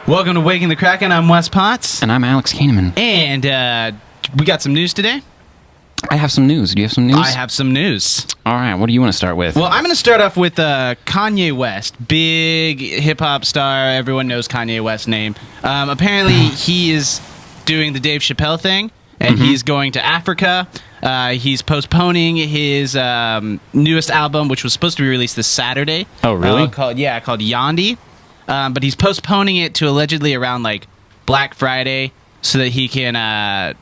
Welcome to Waking the Kraken. I'm Wes Potts. And I'm Alex Kahneman. And we got some news today. I have some news. Do you have some news? I have some news. All right. What do you want to start with? Well, I'm going to start off with Kanye West. Big hip-hop star. Everyone knows Kanye West's name. Apparently, he is doing the Dave Chappelle thing, and he's going to Africa. He's postponing his newest album, which was supposed to be released this Saturday. Oh, really? Called Yandi. But he's postponing it to allegedly around like Black Friday so that he can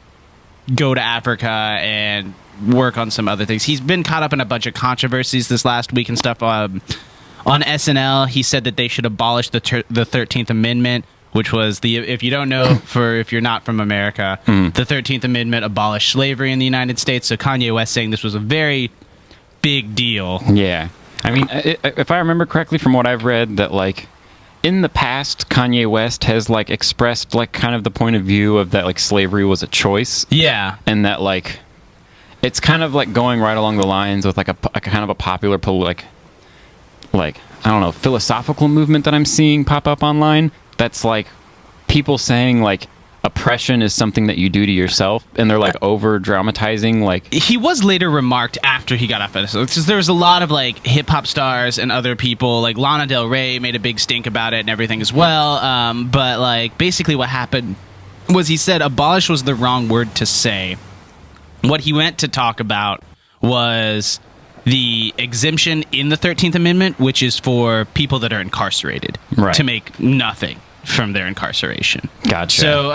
go to Africa and work on some other things. He's been caught up in a bunch of controversies this last week and stuff. On SNL, he said that they should abolish the 13th Amendment, which was if you don't know, if you're not from America, the 13th Amendment abolished slavery in the United States. So Kanye West saying this was a very big deal. Yeah. I mean, if I remember correctly from what I've read, that like in the past, Kanye West has like expressed like kind of the point of view of that like slavery was a choice. Yeah. And that like it's kind of like going right along the lines with like a kind of a popular like I don't know, philosophical movement that I'm seeing pop up online. That's like people saying like oppression is something that you do to yourself, and they're like over dramatizing. Like he was later remarked after he got off of this. There was a lot of like hip hop stars and other people, like Lana Del Rey made a big stink about it and everything as well. But like basically what happened was he said abolish was the wrong word to say. What he meant to talk about was the exemption in the 13th Amendment, which is for people that are incarcerated, right, to make nothing from their incarceration. Gotcha. So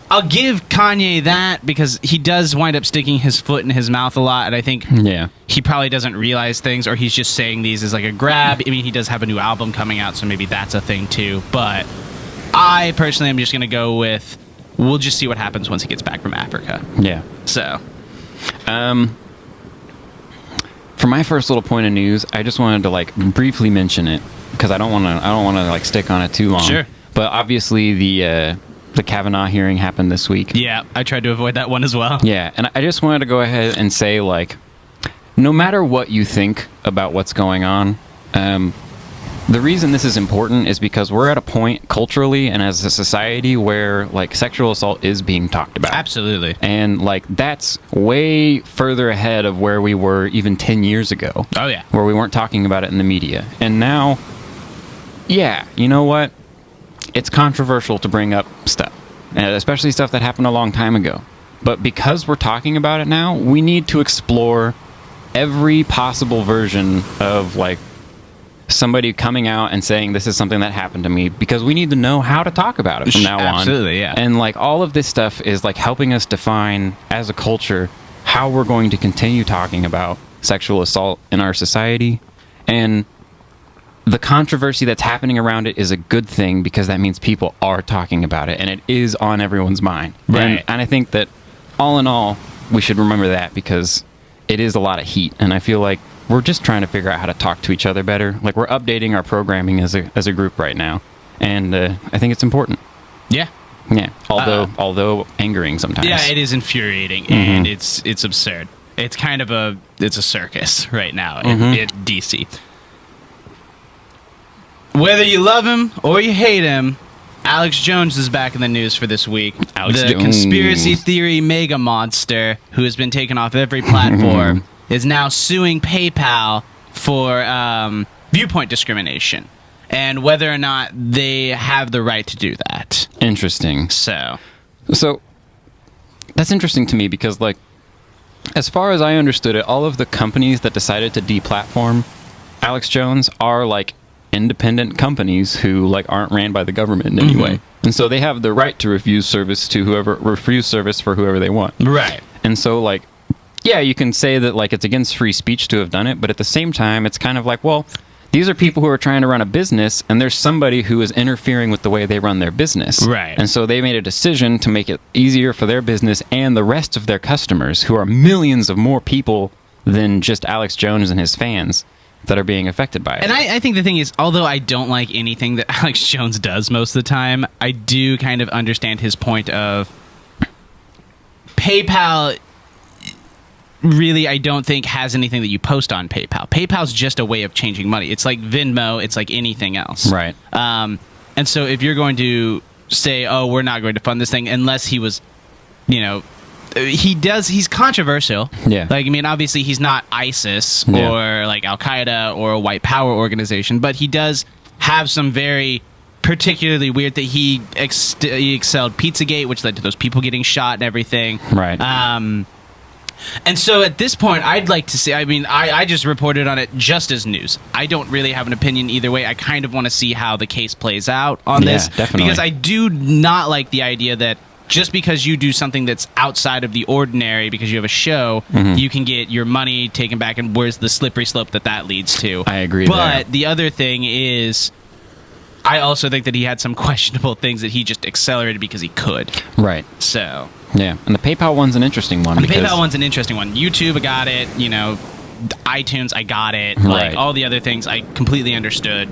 I'll give Kanye that because he does wind up sticking his foot in his mouth a lot, and I think he probably doesn't realize things, or he's just saying these as like a grab. I mean, he does have a new album coming out, so maybe that's a thing too. But I personally am just going to go with we'll just see what happens once he gets back from Africa. Yeah. So, for my first little point of news, I just wanted to like briefly mention it because I don't want to like stick on it too long. Sure. But obviously the Kavanaugh hearing happened this week. Yeah, I tried to avoid that one as well. Yeah, and I just wanted to go ahead and say, like, no matter what you think about what's going on, the reason this is important is because we're at a point culturally and as a society where, like, sexual assault is being talked about. Absolutely. And, like, that's way further ahead of where we were even 10 years ago. Oh, yeah. Where we weren't talking about it in the media. And now, yeah, you know what? It's controversial to bring up stuff, and especially stuff that happened a long time ago. But because we're talking about it now, we need to explore every possible version of like somebody coming out and saying this is something that happened to me, because we need to know how to talk about it from now on. Absolutely, yeah. And like all of this stuff is like helping us define as a culture how we're going to continue talking about sexual assault in our society. And the controversy that's happening around it is a good thing because that means people are talking about it and it is on everyone's mind. Right. And I think that all in all, we should remember that because it is a lot of heat. And I feel like we're just trying to figure out how to talk to each other better. Like we're updating our programming as a group right now. And I think it's important. Yeah. Yeah. Although angering sometimes. Yeah, it is infuriating and it's absurd. It's kind of a circus right now in DC. Whether you love him or you hate him, Alex Jones is back in the news for this week. The conspiracy theory mega monster, who has been taken off every platform, is now suing PayPal for viewpoint discrimination and whether or not they have the right to do that. Interesting. So that's interesting to me because, like, as far as I understood it, all of the companies that decided to deplatform Alex Jones are like independent companies who like aren't ran by the government in any way, and so they have the right to refuse service for whoever they want. Right. And so like, yeah, you can say that like it's against free speech to have done it, but at the same time, it's kind of like, well, these are people who are trying to run a business, and there's somebody who is interfering with the way they run their business. Right. And so they made a decision to make it easier for their business and the rest of their customers, who are millions of more people than just Alex Jones and his fans, that are being affected by it. And I think the thing is, although I don't like anything that Alex Jones does most of the time, I do kind of understand his point of PayPal really, I don't think, has anything that you post on PayPal. PayPal's just a way of changing money. It's like Venmo. It's like anything else. Right. And so if you're going to say, oh, we're not going to fund this thing unless he was, he's controversial. Yeah. Like, I mean, obviously he's not ISIS or like Al-Qaeda or a white power organization, but he does have some very particularly weird that he excelled Pizzagate, which led to those people getting shot and everything. Right. And so at this point, I'd like to see, I mean, I just reported on it just as news. I don't really have an opinion either way. I kind of want to see how the case plays out on this. Definitely. Because I do not like the idea that just because you do something that's outside of the ordinary, because you have a show, you can get your money taken back, and where's the slippery slope that leads to. I agree. But the other thing is, I also think that he had some questionable things that he just accelerated because he could. Right. So... Yeah, and the PayPal one's an interesting one. The PayPal one's an interesting one. YouTube, I got it. iTunes, I got it. Right. Like, all the other things, I completely understood.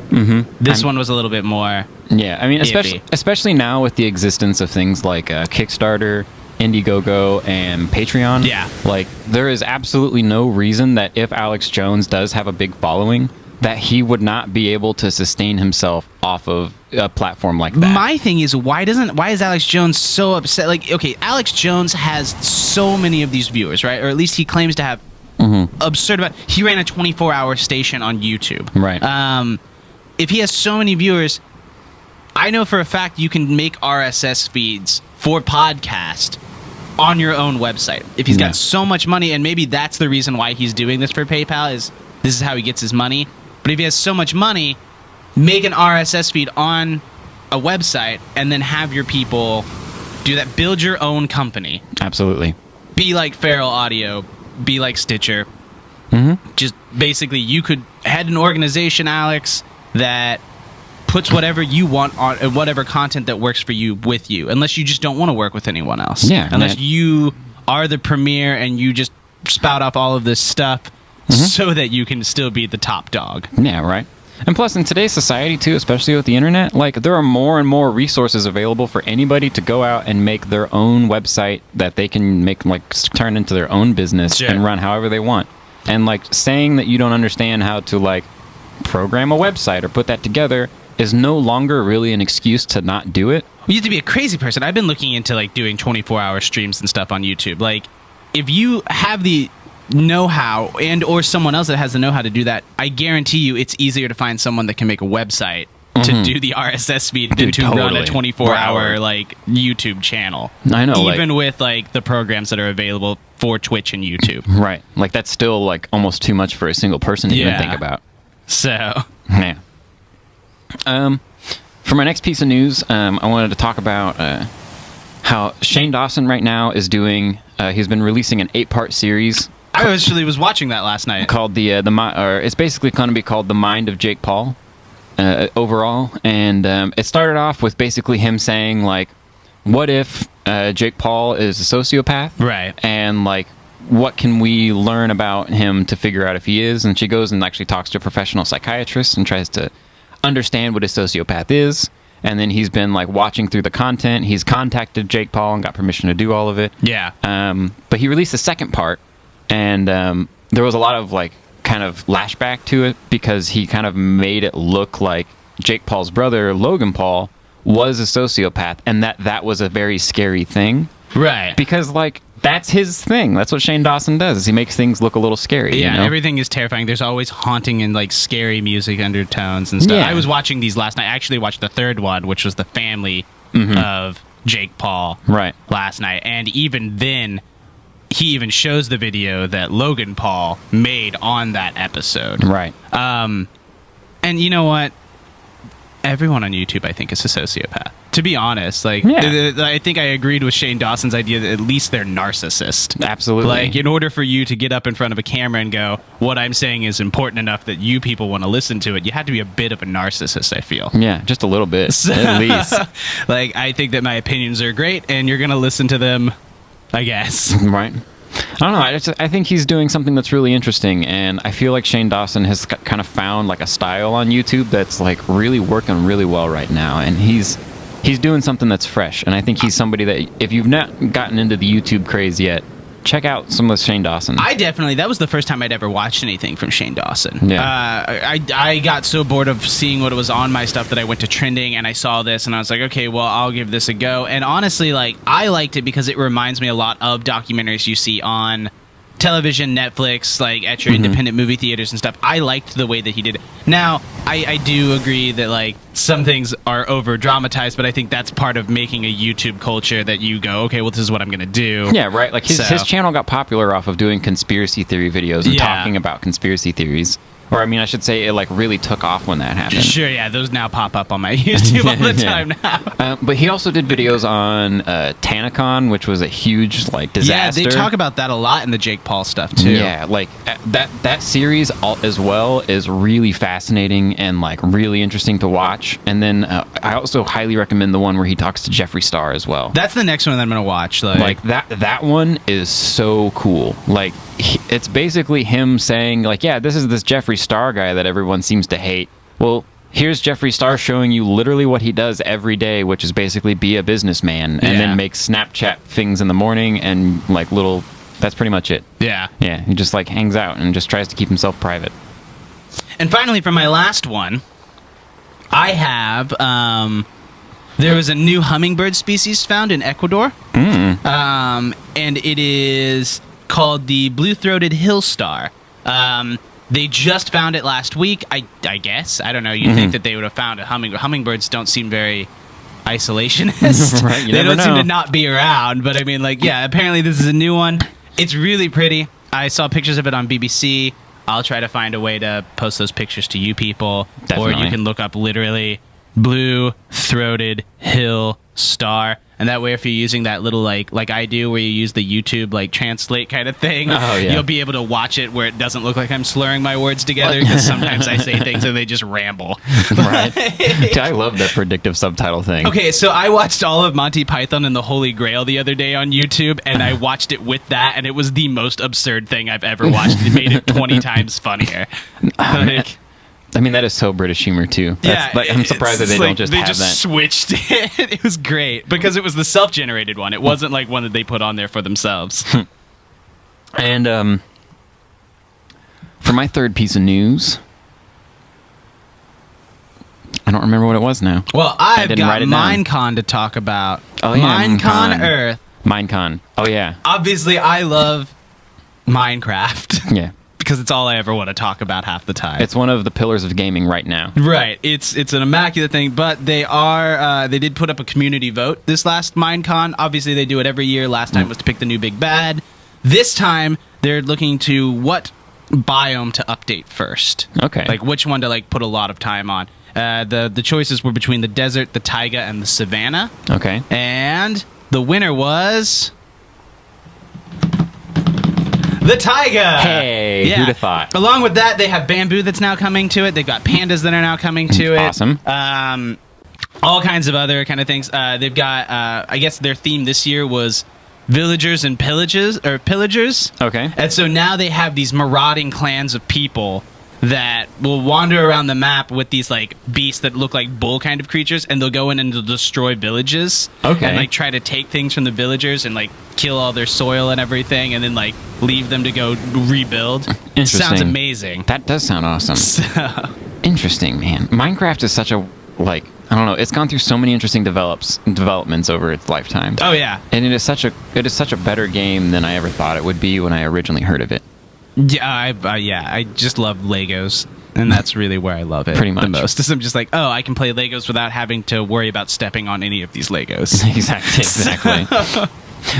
This one was a little bit more... Yeah, I mean, iffy. especially now with the existence of things like Kickstarter, Indiegogo, and Patreon. Yeah. Like, there is absolutely no reason that if Alex Jones does have a big following, that he would not be able to sustain himself off of a platform like that. My thing is, why is Alex Jones so upset? Like, okay, Alex Jones has so many of these viewers, right? Or at least he claims to have absurd amount. He ran a 24-hour station on YouTube. Right. If he has so many viewers, I know for a fact you can make RSS feeds for podcast on your own website. If he's got so much money, and maybe that's the reason why he's doing this for PayPal, is this is how he gets his money. But if he has so much money, make an RSS feed on a website and then have your people do that. Build your own company. Absolutely. Be like Feral Audio. Be like Stitcher. Just basically, you could head an organization, Alex, that puts whatever you want on whatever content that works for you with you, unless you just don't want to work with anyone else. Yeah. Unless you are the premier and you just spout off all of this stuff so that you can still be the top dog. Yeah, right. And plus, in today's society, too, especially with the internet, like, there are more and more resources available for anybody to go out and make their own website that they can make, like, turn into their own business and run however they want. And, like, saying that you don't understand how to, like, program a website or put that together is no longer really an excuse to not do it. You have to be a crazy person. I've been looking into, like, doing 24-hour streams and stuff on YouTube. Like, if you have the know-how and or someone else that has the know-how to do that, I guarantee you it's easier to find someone that can make a website to do the RSS feed than to run a 24-hour like YouTube channel. I know, even with like the programs that are available for Twitch and YouTube. Right. Like, that's still like almost too much for a single person to even think about. So yeah. For my next piece of news, I wanted to talk about how Shane Dawson right now is doing. He's been releasing an 8-part series. I actually was watching that last night. Called it's basically going to be called The Mind of Jake Paul, overall. And it started off with basically him saying, like, what if Jake Paul is a sociopath? Right. And, like, what can we learn about him to figure out if he is? And she goes and actually talks to a professional psychiatrist and tries to understand what a sociopath is. And then he's been, like, watching through the content. He's contacted Jake Paul and got permission to do all of it. Yeah. But he released the second part. And there was a lot of, like, kind of lashback to it because he kind of made it look like Jake Paul's brother, Logan Paul, was a sociopath, and that was a very scary thing. Right. Because, like, that's his thing. That's what Shane Dawson does, is he makes things look a little scary. Yeah, you know? everything is terrifying. There's always haunting and, like, scary music undertones and stuff. Yeah. I was watching these last night. I actually watched the third one, which was the family of Jake Paul last night. And even then, he even shows the video that Logan Paul made on that episode. Right. And you know what? Everyone on YouTube, I think, is a sociopath. To be honest, like, I think I agreed with Shane Dawson's idea that at least they're narcissist. Absolutely. Like, in order for you to get up in front of a camera and go, what I'm saying is important enough that you people want to listen to it, you have to be a bit of a narcissist, I feel. Yeah, just a little bit, at least. Like, I think that my opinions are great, and you're going to listen to them, I guess. Right. I don't know. I think he's doing something that's really interesting, and I feel like Shane Dawson has kind of found, like, a style on YouTube that's, like, really working really well right now, and he's doing something that's fresh. And I think he's somebody that, if you've not gotten into the YouTube craze yet, check out some of Shane Dawson. That was the first time I'd ever watched anything from Shane Dawson. Yeah. I got so bored of seeing what was on my stuff that I went to trending and I saw this and I was like, okay, well, I'll give this a go. And honestly, like, I liked it because it reminds me a lot of documentaries you see on television, Netflix, like at your independent movie theaters and stuff. I liked the way that he did it. Now, I do agree that like some things are over dramatized, but I think that's part of making a YouTube culture that you go, okay, well, this is what I'm going to do. Yeah, right. Like his channel got popular off of doing conspiracy theory videos and talking about conspiracy theories. Or, I mean, I should say it, like, really took off when that happened. Sure, yeah. Those now pop up on my YouTube all the time now. But he also did videos on TanaCon, which was a huge, like, disaster. Yeah, they talk about that a lot in the Jake Paul stuff, too. Yeah, like, that series as well is really fascinating and, like, really interesting to watch. And then I also highly recommend the one where he talks to Jeffree Star as well. That's the next one that I'm going to watch. Like, that one is so cool. Like, it's basically him saying, like, yeah, this is this Jeffree Star guy that everyone seems to hate. Well, here's Jeffree Star showing you literally what he does every day, which is basically be a businessman and then make Snapchat things in the morning and, like, that's pretty much it. Yeah. Yeah, he just, like, hangs out and just tries to keep himself private. And finally, for my last one, I have, there was a new hummingbird species found in Ecuador. And it is called the blue-throated hill star. They just found it last week, I guess. I don't know. You'd think that they would have found a hummingbird. Hummingbirds don't seem very isolationist. Right, they don't seem to not be around. But I mean, like, yeah, apparently this is a new one. It's really pretty. I saw pictures of it on BBC. I'll try to find a way to post those pictures to you people. Definitely. Or you can look up literally blue-throated hill star. And that way, if you're using that little, like I do, where you use the YouTube, like, translate kind of thing, you'll be able to watch it where it doesn't look like I'm slurring my words together, because sometimes I say things and they just ramble. Right. I love that predictive subtitle thing. Okay, so I watched all of Monty Python and the Holy Grail the other day on YouTube, and I watched it with that, and it was the most absurd thing I've ever watched. It made it 20 times funnier. I mean, that is so British humor, too. I'm surprised that they don't just have that. They just switched it. It was great, because it was the self-generated one. It wasn't like one that they put on there for themselves. And for my third piece of news, I don't remember what it was now. Well, I've got Minecon to talk about. Oh, yeah. Minecon Earth. Minecon. Oh, yeah. Obviously, I love Minecraft. Yeah. Because it's all I ever want to talk about half the time. It's one of the pillars of gaming right now. Right. It's an immaculate thing, but they did put up a community vote this last Minecon. Obviously, they do it every year. Last time was to pick the new big bad. This time, they're looking to what biome to update first. Okay. Like, which one to, like, put a lot of time on. The choices were between the desert, the taiga, and the savanna. Okay. And the winner was the taiga. Hey, who'd have thought? Along with that, they have bamboo that's now coming to it. They've got pandas that are now coming to it. Awesome. All kinds of other kind of things. They've got, I guess their theme this year was villagers and pillagers. Okay. And so now they have these marauding clans of people that will wander around the map with these, like, beasts that look like bull kind of creatures, and they'll go in and they'll destroy villages. Okay. And, like, try to take things from the villagers and, like, kill all their soil and everything, and then, like, leave them to go rebuild. It sounds amazing. That does sound awesome. So. Interesting, man. Minecraft is such a, like, I don't know, it's gone through so many interesting developments over its lifetime. Oh, yeah. And it is such a better game than I ever thought it would be when I originally heard of it. Yeah, I just love Legos, and that's really where I love it pretty much the most. I'm just like, oh, I can play Legos without having to worry about stepping on any of these Legos. Exactly.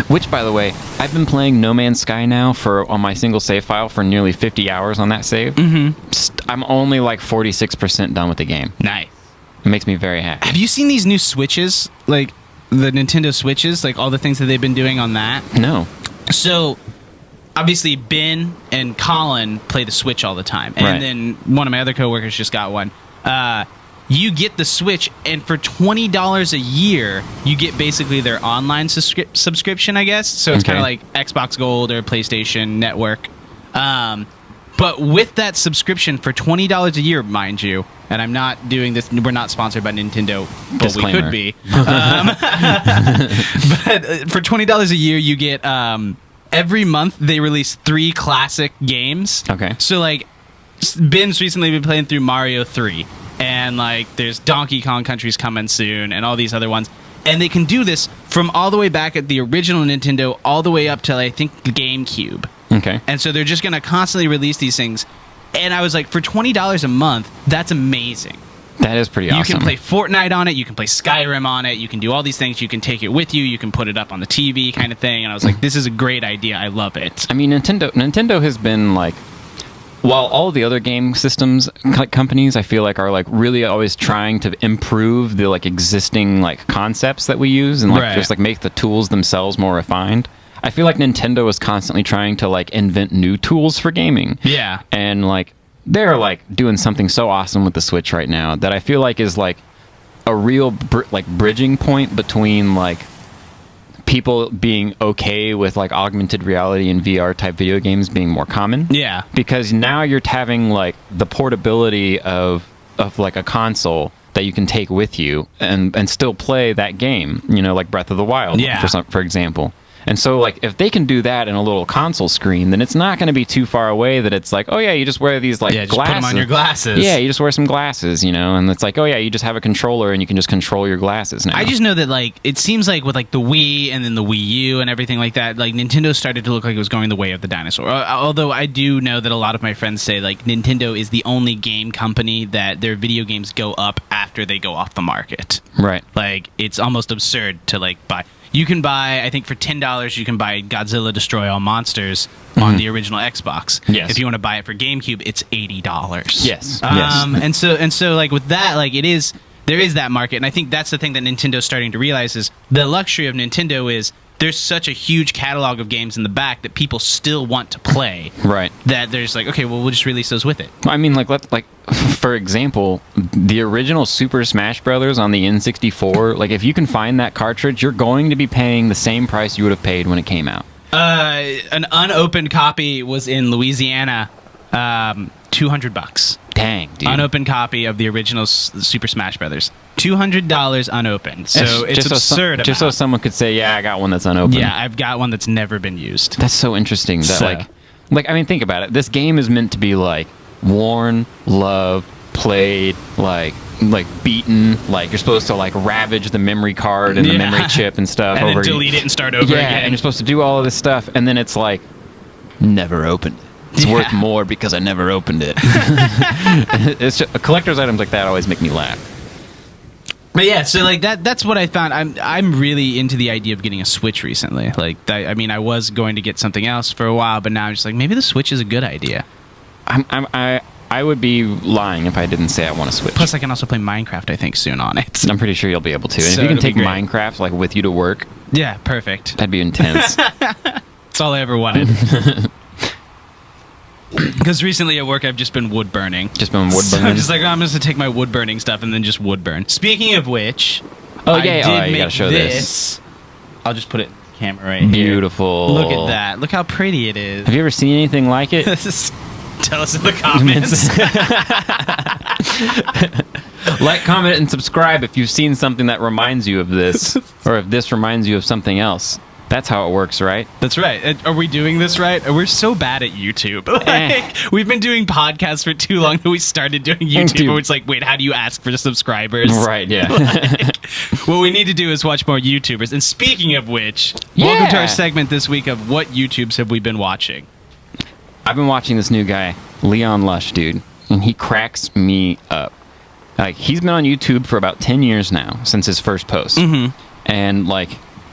Which, by the way, I've been playing No Man's Sky now on my single save file for nearly 50 hours on that save. Mm-hmm. I'm only like 46% done with the game. Nice. It makes me very happy. Have you seen these new Switches? Like, the Nintendo Switches? Like, all the things that they've been doing on that? No. So, obviously, Ben and Colin play the Switch all the time. And then one of my other coworkers just got one. You get the Switch, and for $20 a year, you get basically their online subscription, I guess. So it's kind of like Xbox Gold or PlayStation Network. But with that subscription for $20 a year, mind you, and I'm not doing this, we're not sponsored by Nintendo, but Disclaimer. We could be. But for $20 a year, you get every month they release 3 classic games. Okay. So like, Ben's recently been playing through Mario 3, and like there's Donkey Kong Country's coming soon, and all these other ones. And they can do this from all the way back at the original Nintendo all the way up to, I think, the GameCube. Okay. And so they're just going to constantly release these things. And I was like, for $20 a month, that's amazing. That is pretty awesome. You can play Fortnite on it. You can play Skyrim on it. You can do all these things. You can take it with you. You can put it up on the TV kind of thing. And I was like, this is a great idea. I love it. I mean, Nintendo has been like, while all the other game systems companies, I feel like, are like really always trying to improve the like existing like concepts that we use and like just like make the tools themselves more refined. I feel like Nintendo is constantly trying to like invent new tools for gaming. Yeah. And like they're like doing something so awesome with the Switch right now that I feel like is like a real bridging point between like people being okay with like augmented reality and VR type video games being more common. Yeah. Because now you're having like the portability of like a console that you can take with you and still play that game, you know, like Breath of the Wild, for example. And so, like, if they can do that in a little console screen, then it's not going to be too far away that it's like, oh, yeah, you just wear these, like, just glasses. put them on your glasses. Yeah, you just wear some glasses, you know, and it's like, oh, yeah, you just have a controller and you can just control your glasses now. I just know that, like, it seems like with, like, the Wii and then the Wii U and everything like that, like, Nintendo started to look like it was going the way of the dinosaur. Although I do know that a lot of my friends say, like, Nintendo is the only game company that their video games go up after they go off the market. Right. Like, it's almost absurd to, like, buy. You can buy, I think for $10, you can buy Godzilla Destroy All Monsters on the original Xbox. Yes. If you want to buy it for GameCube, it's $80. Yes. And so like with that, like there is that market, and I think that's the thing that Nintendo's starting to realize is the luxury of Nintendo is there's such a huge catalog of games in the back that people still want to play. Right. That there's like, okay, well, we'll just release those with it. I mean, like for example, the original Super Smash Brothers on the N64, like if you can find that cartridge, you're going to be paying the same price you would have paid when it came out. An unopened copy was in Louisiana, $200. Dang, dude. Unopened copy of the original Super Smash Brothers. $200 unopened. So it's absurd. Just so someone could say, yeah, I got one that's unopened. Yeah, I've got one that's never been used. That's so interesting. That like I mean, think about it. This game is meant to be like worn, loved, played, like beaten. Like you're supposed to like ravage the memory card and the memory chip and stuff. And then delete it and start over again. And you're supposed to do all of this stuff, and then it's like never opened it. It's worth more because I never opened it. It's just, collector's items like that always make me laugh. But yeah, so like that's what I found. I'm really into the idea of getting a Switch recently. Like I mean, I was going to get something else for a while, but now I'm just like, maybe the Switch is a good idea. I would be lying if I didn't say I want a Switch. Plus, I can also play Minecraft, I think, soon on it. I'm pretty sure you'll be able to. And So if you can take it'll be Minecraft like with you to work, Yeah, perfect. that'd be intense. That's all I ever wanted. Because recently at work, I've just been wood burning. Just been wood So burning. I'm just like, I'm just going to take my wood burning stuff and then just wood burn. Speaking of which, Oh, I yeah. did You make gotta show this. I'll just put it in the camera right here. Beautiful. Look at that. Look how pretty it is. Have you ever seen anything like it? Tell us in the comments. Like, comment, and subscribe if you've seen something that reminds you of this, or if this reminds you of something else. That's how it works, right? That's right. Are we doing this right? We're so bad at YouTube. We've been doing podcasts for too long that we started doing YouTube. And it's like, wait, how do you ask for subscribers? Right, yeah. What we need to do is watch more YouTubers. And speaking of which, welcome to our segment this week of what YouTubes have we been watching. I've been watching this new guy, Leon Lush, dude, and he cracks me up. Like, he's been on YouTube for about 10 years now, since his first post. Mm-hmm. And, like,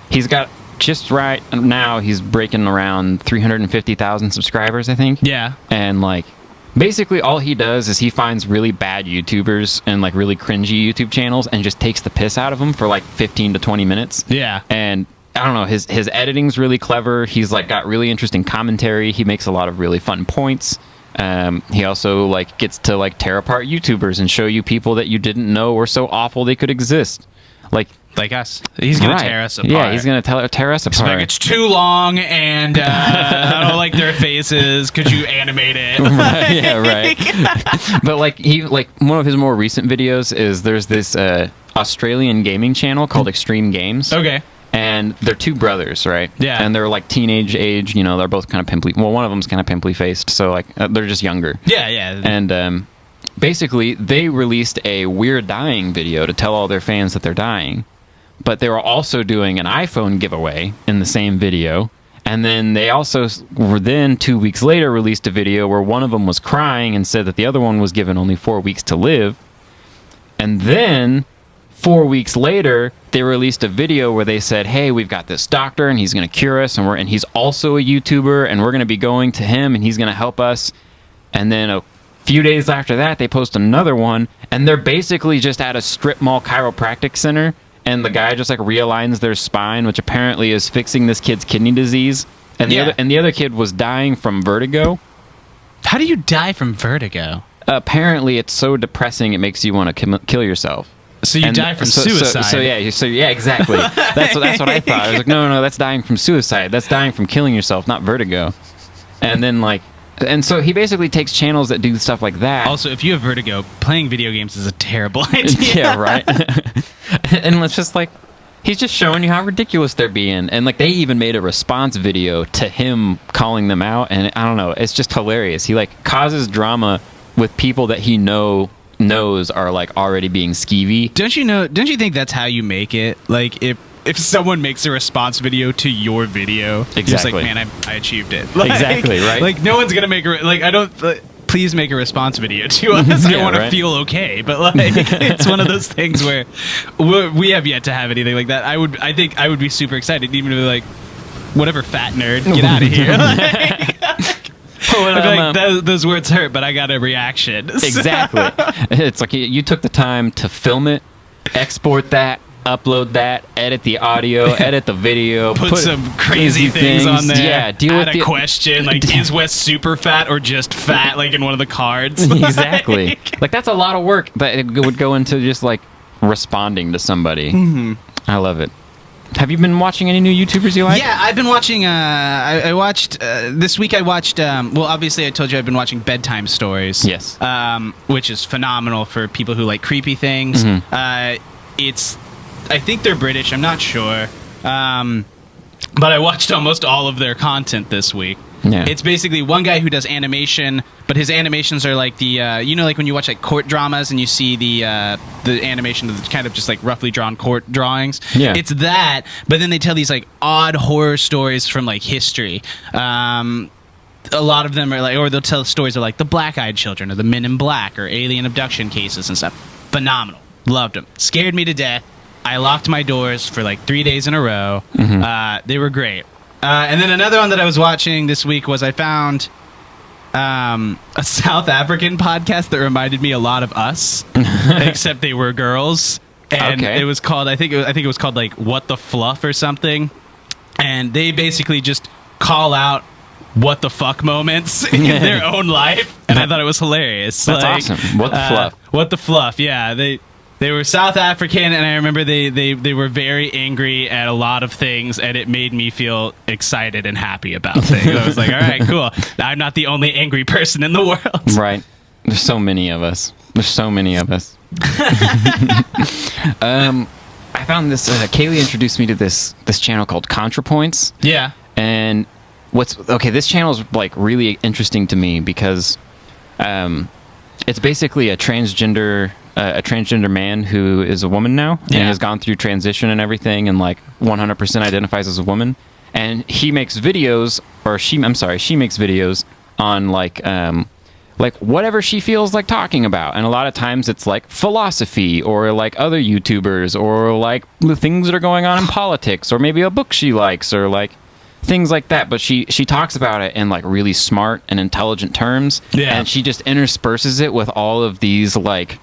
he's got... Just right now, he's breaking around 350,000 subscribers, I think. Yeah. And, like, basically all he does is he finds really bad YouTubers and, like, really cringy YouTube channels and just takes the piss out of them for, like, 15 to 20 minutes. Yeah. And, I don't know, his editing's really clever. He's, like, got really interesting commentary. He makes a lot of really fun points. He also, like, gets to, like, tear apart YouTubers and show you people that you didn't know were so awful they could exist. Like us. He's going to tear us apart. Yeah, he's going to tear us apart. Like, it's too long, and I don't like their faces. Could you animate it? Right, yeah, right. But, like, one of his more recent videos is there's this Australian gaming channel called Extreme Games. Okay. And they're two brothers, right? Yeah. And they're like teenage age, you know, they're both kind of pimply. Well, one of them's kind of pimply faced, so like they're just younger. Yeah. And basically, they released a We're Dying video to tell all their fans that they're dying. But they were also doing an iPhone giveaway in the same video. And then they also were then 2 weeks later released a video where one of them was crying and said that the other one was given only 4 weeks to live. And then 4 weeks later, they released a video where they said, hey, we've got this doctor and he's going to cure us. And he's also a YouTuber and we're going to be going to him and he's going to help us. And then a few days after that, they post another one and they're basically just at a strip mall chiropractic center. And the guy just like realigns their spine, which apparently is fixing this kid's kidney disease. And the other kid was dying from vertigo. How do you die from vertigo? Apparently, it's so depressing it makes you want to kill yourself. So you die from suicide. So yeah, exactly. That's what I thought. I was like, no, that's dying from suicide. That's dying from killing yourself, not vertigo. And then and so he basically takes channels that do stuff like that. Also, if you have vertigo, playing video games is a terrible idea. Yeah, right. And it's just like, he's just showing you how ridiculous they're being. And like, they even made a response video to him calling them out. And I don't know, it's just hilarious. He like causes drama with people that he knows are like already being skeevy. Don't you think that's how you make it? Like if someone makes a response video to your video, exactly. You're just like, man, I achieved it. Like, exactly, right? Like no one's gonna make please make a response video to us. Yeah, I want right? to feel okay, but like it's one of those things where we have yet to have anything like that. I think I would be super excited, even if like, whatever, fat nerd, get out of here. Those words hurt, but I got a reaction. Exactly. It's like you took the time to film it, export that, upload that, edit the audio, edit the video, put some crazy things on there. Yeah, add a question like, is Wes super fat or just fat, like in one of the cards? Exactly. Like that's a lot of work that it would go into just like responding to somebody. Mm-hmm. I love it. Have you been watching any new YouTubers you like? Yeah, I've been watching. I watched this week. I watched. Well, obviously, I told you I've been watching bedtime stories. Yes. Which is phenomenal for people who like creepy things. Mm-hmm. I think they're British. I'm not sure. But I watched almost all of their content this week. Yeah. It's basically one guy who does animation, but his animations are like the like when you watch like court dramas and you see the animation of the kind of just like roughly drawn court drawings. Yeah. It's that, but then they tell these like odd horror stories from like history. A lot of them are like, or they'll tell stories of like the black-eyed children or the Men in Black or alien abduction cases and stuff. Phenomenal. Loved them. Scared me to death. I locked my doors for like 3 days in a row. Mm-hmm. They were great. And then another one that I was watching this week was I found a South African podcast that reminded me a lot of us, except they were girls. And it was called, I think it was called like What the Fluff or something. And they basically just call out what the fuck moments in their own life. And I thought it was hilarious. That's awesome. What the fluff? What the fluff, yeah. They were South African, and I remember they were very angry at a lot of things, and it made me feel excited and happy about things. I was like, all right, cool. I'm not the only angry person in the world. Right. There's so many of us. I found this, Kaylee introduced me to this channel called ContraPoints. Yeah. And this channel is like really interesting to me because it's basically a transgender man who is a woman now and has gone through transition and everything and like 100% identifies as a woman. And he makes videos, she makes videos on like whatever she feels like talking about. And a lot of times it's like philosophy or like other YouTubers or like the things that are going on in politics or maybe a book she likes or like things like that. But she talks about it in like really smart and intelligent terms. Yeah. And she just intersperses it with all of these like,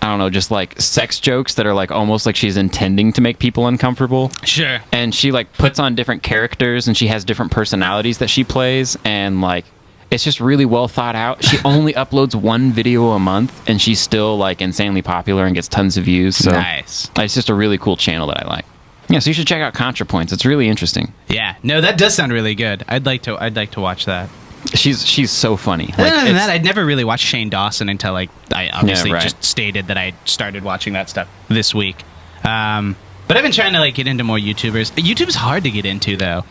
I don't know, just like sex jokes that are like almost like she's intending to make people uncomfortable. Sure. And she like puts on different characters and she has different personalities that she plays and like it's just really well thought out. She only uploads one video a month and she's still like insanely popular and gets tons of views. So nice. It's just a really cool channel that I like. Yeah, so you should check out ContraPoints. It's really interesting. Yeah. No, that does sound really good. I'd like to watch that. She's so funny. Like, other than that, I'd never really watched Shane Dawson until like I obviously just stated that I started watching that stuff this week. But I've been trying to like get into more YouTubers. YouTube's hard to get into though.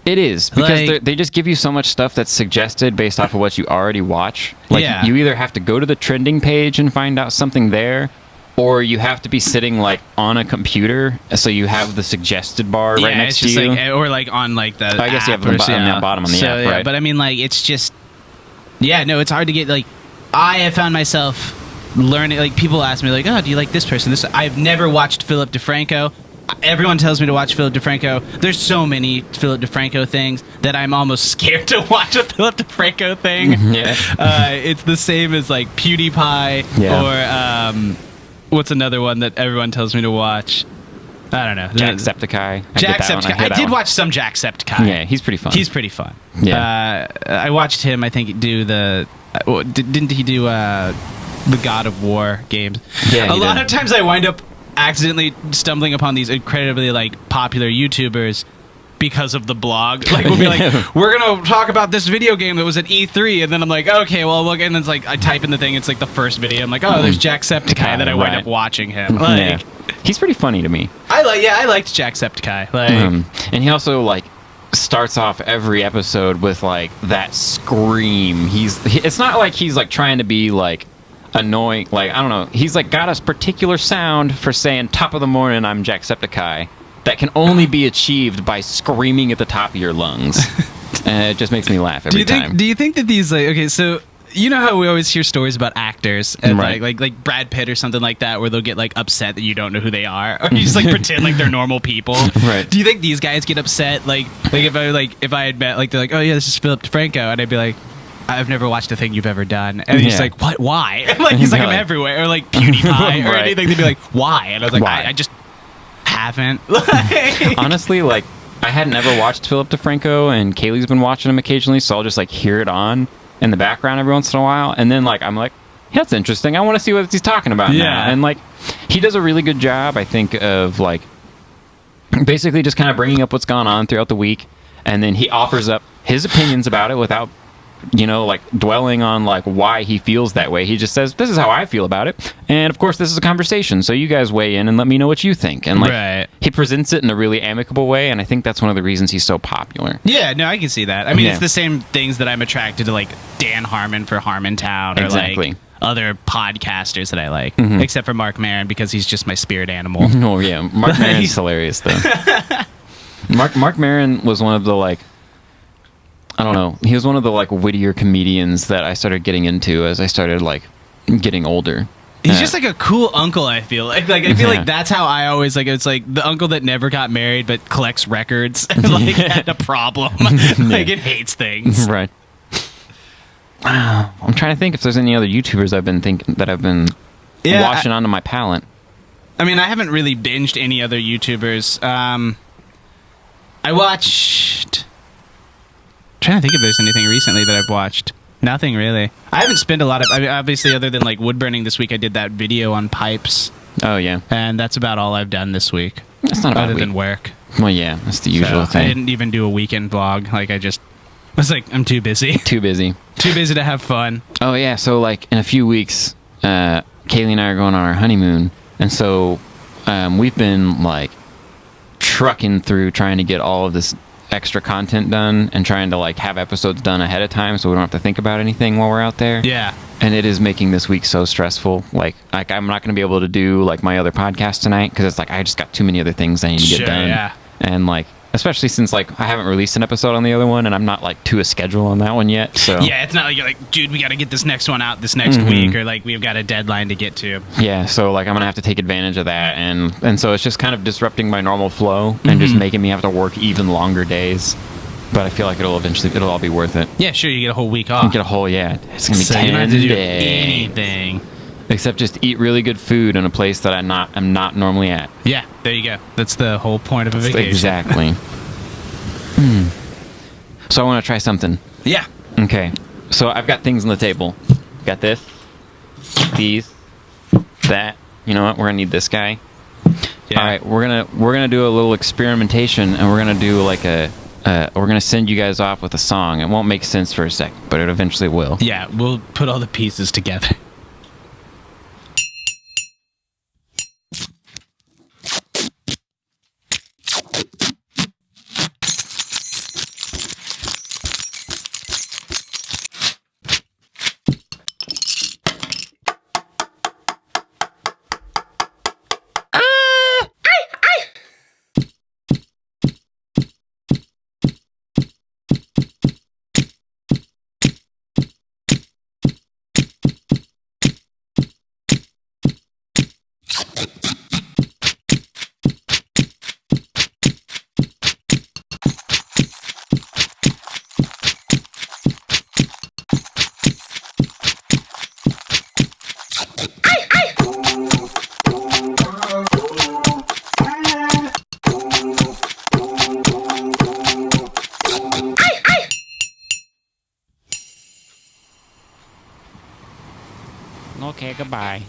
It is, because Like- they just give you so much stuff that's suggested based off of what you already watch. Like, Yeah. you either have to go to the trending page and find out something there, or you have to be sitting, like, on a computer, so you have the suggested bar right next to you. Like, or like on like the I guess you app have the or so, bottom on the so, app, yeah, right? But I mean, like, it's just... Yeah, no, it's hard to get, like... I have found myself learning... Like, people ask me, like, oh, do you like this person? This I've never watched Philip DeFranco. Everyone tells me to watch Philip DeFranco. There's so many Philip DeFranco things that I'm almost scared to watch a Philip DeFranco thing. Yeah. It's the same as like PewDiePie or what's another one that everyone tells me to watch? I don't know. Jacksepticeye. Jacksepticeye. I did watch some Jacksepticeye. Yeah, he's pretty fun. He's pretty fun. Yeah. I watched him, I think, do the... didn't he do the God of War games? Yeah, a lot of times I wind up accidentally stumbling upon these incredibly like popular YouTubers because of the blog. Like, we'll be like, we're gonna talk about this video game that was at E3, and then I'm like, okay, well, look, and it's like I type in the thing, it's like the first video. I'm like, oh, there's Jacksepticeye, that I wind up watching him. Like, he's pretty funny to me. I liked Jacksepticeye. Like, and he also like starts off every episode with like that scream. It's not like he's like trying to be like annoying, like, I don't know, he's like got a particular sound for saying top of the morning I'm Jacksepticeye that can only be achieved by screaming at the top of your lungs. And it just makes me laugh every time. Do you think that these, like, okay, so you know how we always hear stories about actors and Right. like Brad Pitt or something like that, where they'll get like upset that you don't know who they are, or you just like pretend like they're normal people. Right. Do you think these guys get upset like if I had met, like, they're like, oh yeah, this is Philip DeFranco, and I'd be like, I've never watched a thing you've ever done. And he's like, what? Why? Like, he's like, I'm everywhere. Or like PewDiePie or Right. anything. They'd be like, why? And I was like, Why? I just haven't. Like, Honestly, like, I had never watched Philip DeFranco, and Kaylee's been watching him occasionally, so I'll just like hear it on in the background every once in a while, and then like I'm like, yeah, that's interesting. I want to see what he's talking about now. And like, he does a really good job, I think, of like basically just kind of bringing up what's gone on throughout the week, and then he offers up his opinions about it without, you know, like dwelling on like why he feels that way. He just says, this is how I feel about it, and of course this is a conversation, so you guys weigh in and let me know what you think. And like, Right. he presents it in a really amicable way, and I think that's one of the reasons he's so popular. yeah, no, I can see that. I mean, Yeah. it's the same things that I'm attracted to, like Dan Harmon for Harmontown, or Exactly. like other podcasters that I like, Mm-hmm. except for Mark Maron, because he's just my spirit animal. Oh yeah, Mark Maron's hilarious though. Mark Maron was one of the like, I don't know, he was one of the like wittier comedians that I started getting into as I started like getting older. He's just like a cool uncle, I feel like I feel Yeah. like that's how I always, like, it's like the uncle that never got married but collects records and like had a problem. Like, it hates things. Right. I'm trying to think if there's any other YouTubers I've been Yeah, washing onto my palate. I mean, I haven't really binged any other YouTubers. I watched... trying to think if there's anything recently that I've watched. Nothing really. I haven't spent a lot of... I mean, obviously, other than like wood burning this week, I did that video on pipes, Oh yeah, and that's about all I've done this week. that's not a bad Other week. than work. Well, yeah, that's the usual So, thing. I didn't even do a weekend vlog. Like, I was like, I'm too busy. Too busy. Too busy to have fun. Oh yeah, so like in a few weeks, Kaylee and I are going on our honeymoon, and so we've been like trucking through trying to get all of this extra content done and trying to like have episodes done ahead of time so we don't have to think about anything while we're out there. Yeah. And it is making this week so stressful. Like I'm not going to be able to do like my other podcast tonight because it's like I just got too many other things I need to get Sure, done. yeah. And like, especially since like I haven't released an episode on the other one and I'm not like to a schedule on that one yet. So Yeah, it's not like you're like, dude, we got to get this next one out this next week, or like we've got a deadline to get to. yeah, so like I'm gonna have to take advantage of that, and so it's just kind of disrupting my normal flow and just making me have to work even longer days. But I feel like it'll all be worth it. Yeah, sure, you get a whole week off. Get a whole it's gonna be So 10 you don't have to do days. anything. Except just eat really good food in a place that I'm not normally at. Yeah, there you go. That's the whole point of a vacation. Exactly. So I want to try something. Yeah. Okay. So I've got things on the table. Got this, these, that. You know what? We're gonna need this guy. Yeah. All right. We're gonna do a little experimentation, and we're gonna do like we're gonna send you guys off with a song. It won't make sense for a sec, but it eventually will. Yeah, we'll put all the pieces together. Okay, goodbye.